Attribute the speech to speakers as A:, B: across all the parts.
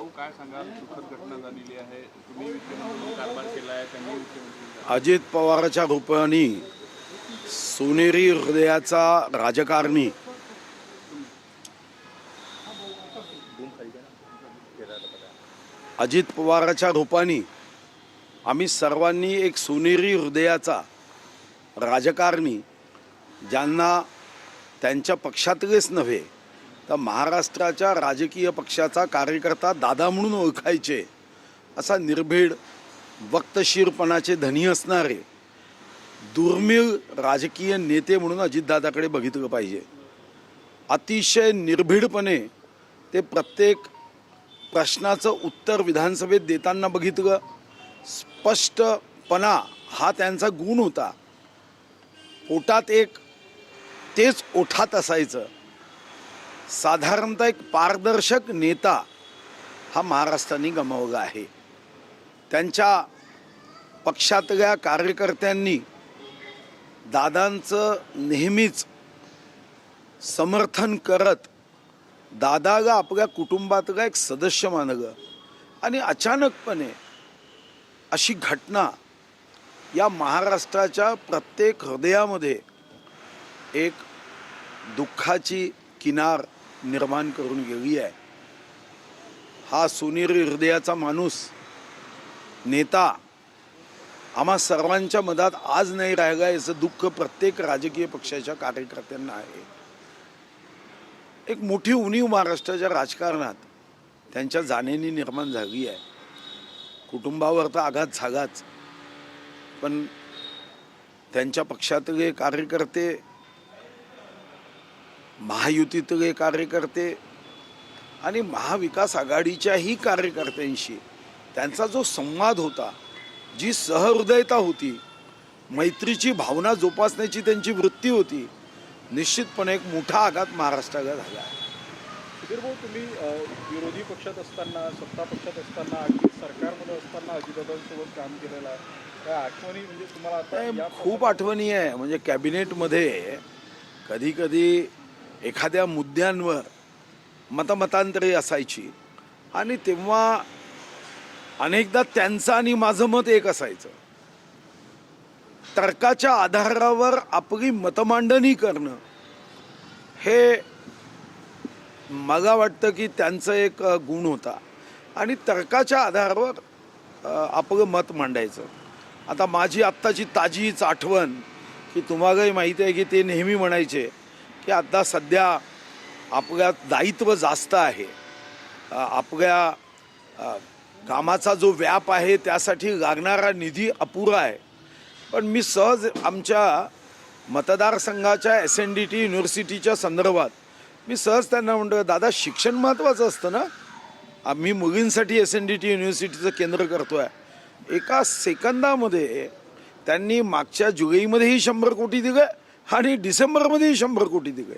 A: भाऊ काय सांगाल, दुःखद घटना झालेली आहे, तुम्ही विद्यमान कारभार केला आहे, त्यांनी मुख्यमंत्री
B: अजित पवारच्या रूपाने सोनेरी हृदयाचा राजकारणी अजित पवारच्या रूपाने आम्ही सर्वांनी एक सोनेरी हृदयाचा राजकारणी, ज्यांना त्यांच्या पक्षातलेच नव्हे तर महाराष्ट्राच्या राजकीय पक्षाचा कार्यकर्ता दादा म्हणून ओळखायचे, असा निर्भीड वक्तशीरपणाचे धनी असणारे दुर्मिळ राजकीय नेते म्हणून अजितदादाकडे बघितलं पाहिजे। अतिशय निर्भीडपणे ते प्रत्येक प्रश्नाचं उत्तर विधानसभेत देताना बघितलं। स्पष्टपणा हा त्यांचा गुण होता। ओठात एक तेच ओठात असायचं। साधारणतः एक पारदर्शक नेता हा महाराष्ट्राने गमावला आहे। त्यांच्या पक्षातल्या कार्यकर्त्यांनी दादांचं नेहमीच समर्थन करत दादाला आपल्या कुटुंबातला एक सदस्य मानलं आणि अचानकपणे अशी घटना या महाराष्ट्राच्या प्रत्येक हृदयामध्ये एक दुःखाची किनार निर्माण करून गेली आहे। हा सोनेरी हृदयाचा माणूस, नेता आम्हा सर्वांच्या मनात आज नाही राहिला, याचं दुःख प्रत्येक राजकीय पक्षाच्या कार्यकर्त्यांना आहे। एक मोठी उणीव महाराष्ट्राच्या राजकारणात त्यांच्या जाण्याने निर्माण झाली आहे। कुटुंबावर तर आघात झालाच, पण त्यांच्या पक्षातले कार्यकर्ते, महायुतीतले कार्यकर्ते आणि महाविकास आघाडीच्याही कार्यकर्त्यांशी त्यांचा जो संवाद होता, जी सहृदयता होती, मैत्रीची भावना जोपासण्याची त्यांची वृत्ती होती, निश्चितपणे एक मोठा आघात महाराष्ट्राला झाला आहे।
C: सुधीर भाऊ, तुम्ही विरोधी पक्षात असताना, सत्ता पक्षात असताना, अगदी सरकारमध्ये असताना अजितदादांसोबत काम केलेलं आहे, काय आठवणी म्हणजे तुम्हाला आता
B: खूप आठवणी आहे। म्हणजे कॅबिनेटमध्ये कधी कधी एखाद्या मुद्द्यांवर मतमतांतरे असायची आणि तेव्हा अनेकदा त्यांचं आणि माझं मत एक असायचं। तर्काच्या आधारावर आपली मतमांडणी करणं हे मला वाटतं की त्यांचं एक गुण होता आणि तर्काच्या आधारावर आपलं मत मांडायचं। आता माझी आत्ताची ताजीच आठवण की तुम्हालाही माहिती आहे की ते नेहमी म्हणायचे की आता सध्या आपल्यात दायित्व जास्त आहे, आपल्या कामाचा जो व्याप आहे त्यासाठी लागणारा निधी अपुरा आहे। पण मी सहज आमच्या मतदारसंघाच्या SNDT युनिव्हर्सिटीच्या संदर्भात मी सहज त्यांना म्हणतो, दादा शिक्षण महत्त्वाचं असतं ना, आम्ही मुलींसाठी SNDT युनिव्हर्सिटीचं केंद्र करतो आहे। एका सेकंदामध्ये त्यांनी मागच्या जुलैमध्येही 100 कोटी दिले आणि डिसेंबरमध्येही 100 कोटी दिले।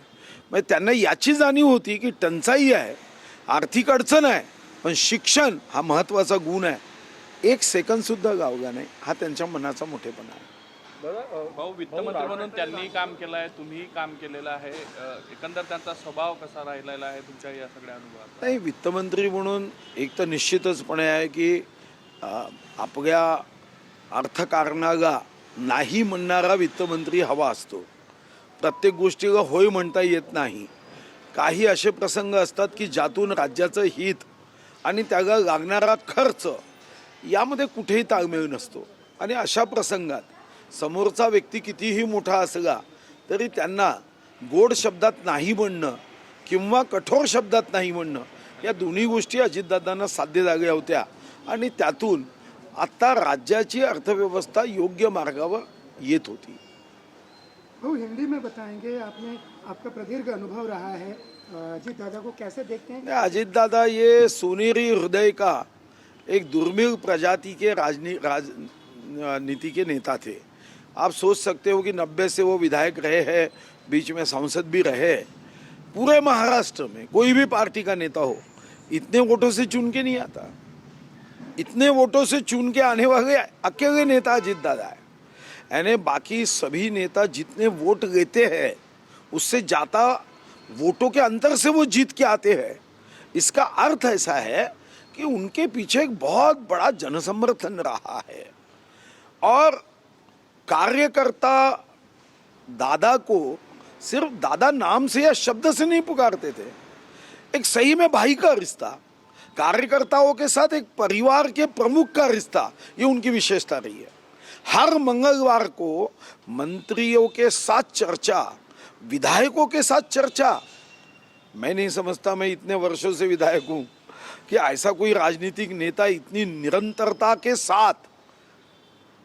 B: म्हणजे त्यांना याची जाणीव होती की टंचाई आहे, आर्थिक अडचण आहे, पण शिक्षण हा महत्त्वाचा गुण आहे। एक सेकंदसुद्धा गावला नाही, हा त्यांच्या मनाचा मोठेपणा आहे।
A: भाऊ वित्तमंत्री म्हणून त्यांनी काम केलं आहे, तुम्ही काम केलेलं आहे, एकंदर त्यांचा स्वभाव कसा राहिलेला आहे तुमच्या या सगळ्या अनुभवात?
B: नाही, वित्तमंत्री म्हणून एक तर निश्चितचपणे आहे की आपल्या अर्थकारणाला नाही म्हणणारा वित्तमंत्री हवा असतो। प्रत्येक गोष्टीला होय म्हणता येत नाही। काही असे प्रसंग असतात की ज्यातून राज्याचं हित आणि त्याला लागणारा खर्च यामध्ये कुठेही ताळमेळ नसतो आणि अशा प्रसंगात समोरचा व्यक्ती कितीही मोठा असला तरी त्यांना गोड शब्दात नाही म्हणणं किंवा कठोर शब्दात नाही म्हणणं, या दोन्ही गोष्टी अजितदादांना साध्य झाल्या होत्या आणि त्यातून आता राज्याची अर्थव्यवस्था योग्य मार्गावर येत होती।
D: वो हिंदी में बताएंगे, आपने आपका प्रदीर्घ अनुभव रहा है, अजित दादा को कैसे देखते हैं?
B: अजित दादा ये सोनेरी हृदय का एक दुर्मिळ प्रजाति के राजनीति के नेता थे। आप सोच सकते हो कि 90 से वो विधायक रहे हैं, बीच में सांसद भी रहे। पूरे महाराष्ट्र में कोई भी पार्टी का नेता हो, इतने वोटों से चुन के नहीं आता। इतने वोटों से चुन के आने वाले अकेले नेता अजित दादा है। यानी बाकी सभी नेता जितने वोट लेते हैं उससे ज़्यादा वोटों के अंतर से वो जीत के आते हैं। इसका अर्थ ऐसा है कि उनके पीछे एक बहुत बड़ा जनसमर्थन रहा है और कार्यकर्ता दादा को सिर्फ दादा नाम से या शब्द से नहीं पुकारते थे, एक सही में भाई का रिश्ता, कार्यकर्ताओं के साथ एक परिवार के प्रमुख का रिश्ता, ये उनकी विशेषता रही है। हर मंगलवार को मंत्रियों के साथ चर्चा, विधायकों के साथ चर्चा। मैं नहीं समझता, मैं इतने वर्षों से विधायक हूं, कि ऐसा कोई राजनीतिक नेता इतनी निरंतरता के साथ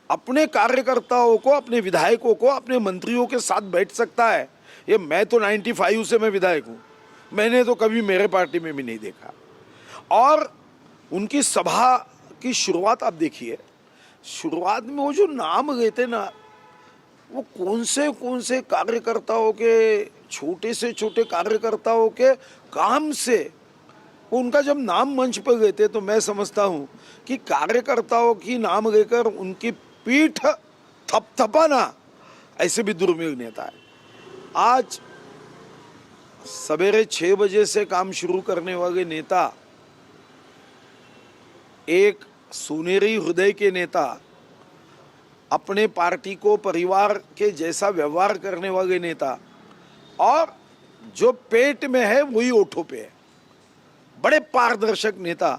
B: अपने कार्यकर्ताओं को, अपने विधायकों को, अपने मंत्रियों के साथ बैठ सकता है। ये मैं तो 95 से मैं विधायक हूँ, मैंने तो कभी मेरे पार्टी में भी नहीं देखा। और उनकी सभा की शुरुआत आप देखिए, शुरुआत में वो जो नाम लेते ना, वो कौन से कार्यकर्ताओं के, छोटे से छोटे कार्यकर्ताओं के काम से उनका जब नाम मंच पर लेते, तो मैं समझता हूँ कि कार्यकर्ताओं की नाम लेकर उनकी पीठ थपथपाना ऐसे भी दुर्मिल नेता है। आज सवेरे 6 बजे से काम शुरू करने वाले नेता, एक सुनहरी हृदय के नेता, अपने पार्टी को परिवार के जैसा व्यवहार करने वाले नेता, और जो पेट में है वही ओठों पे है, बड़े पारदर्शक नेता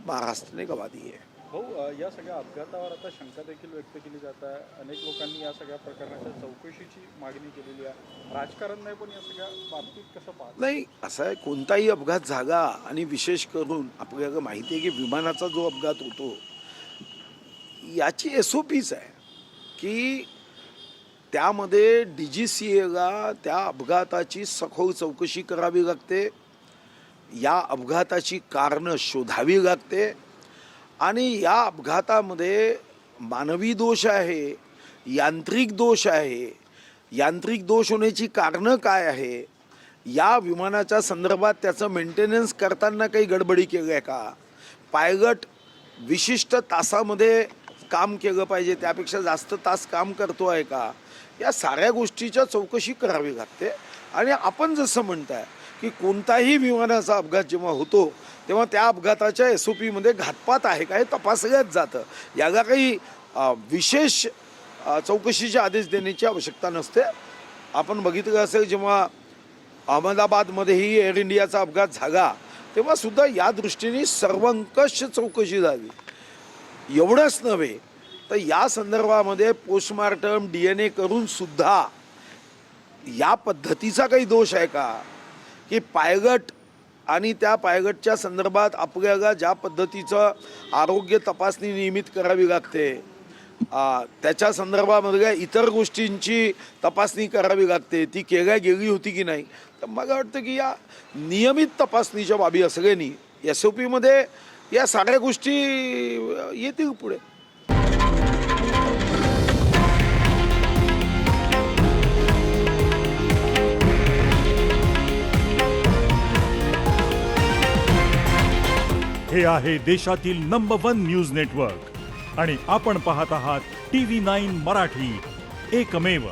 B: महाराष्ट्र ने गवा दिए है।
C: भाऊ, या सगळ्या अपघातावर आता शंका देखील व्यक्त केली जात आहे। अनेक लोकांनी या सगळ्या प्रकरणाच्या चौकशीची मागणी केलेली आहे। राजकारण नाही, पण या सगळ्या बाबतीत कसं पाहता?
B: नाही, असं आहे, कोणताही अपघात झाला आणि विशेष करून आपल्याला माहिती आहे की विमानाचा जो अपघात होतो, याची SOPच आहे की त्यामध्ये DGCAला त्या अपघाताची सखोल चौकशी करावी लागते, या अपघाताची कारणं शोधावी लागते, आणि या अपघातामध्ये मानवी दोष आहे, यांत्रिक दोष आहे, यांत्रिक दोष होण्याची कारणं काय आहे, या विमानाच्या संदर्भात त्याचं मेंटेनन्स करताना काही गडबडी केली आहे का, पायलट विशिष्ट तासामध्ये काम केलं पाहिजे त्यापेक्षा जास्त तास काम करतो आहे का, या साऱ्या गोष्टीच्या चौकशी करावी लागते। आणि आपण जसं म्हणताय की कोणताही विमानाचा अपघात जेव्हा होतो तेव्हा त्या अपघाताच्या SOP मध्ये घातपात आहे का हे तपासल्याच जातं। याला काही विशेष चौकशीचे आदेश देण्याची आवश्यकता नसते। आपण बघितलं असेल, जेव्हा अहमदाबादमध्येही एअर इंडियाचा अपघात झाला तेव्हा सुद्धा या दृष्टीने सर्वंकष चौकशी झाली। एवढंच नव्हे तर या संदर्भामध्ये पोस्टमार्टम, DNA करून सुद्धा या पद्धतीचा काही दोष आहे का, की पायलट आणि त्या पायलटच्या संदर्भात आपल्याला ज्या पद्धतीचं आरोग्य तपासणी नियमित करावी लागते, त्याच्या संदर्भामध्ये इतर गोष्टींची तपासणी करावी लागते, ती केल्या गेली होती की नाही। तर मला वाटतं की या नियमित तपासणीच्या बाबी असल्याने SOP मध्ये या साऱ्या गोष्टी येतील पुढे।
E: हे आहे देशातील नंबर 1 न्यूज नेटवर्क आणि आपण पाहत आहात TV9 मराठी, एकमेव।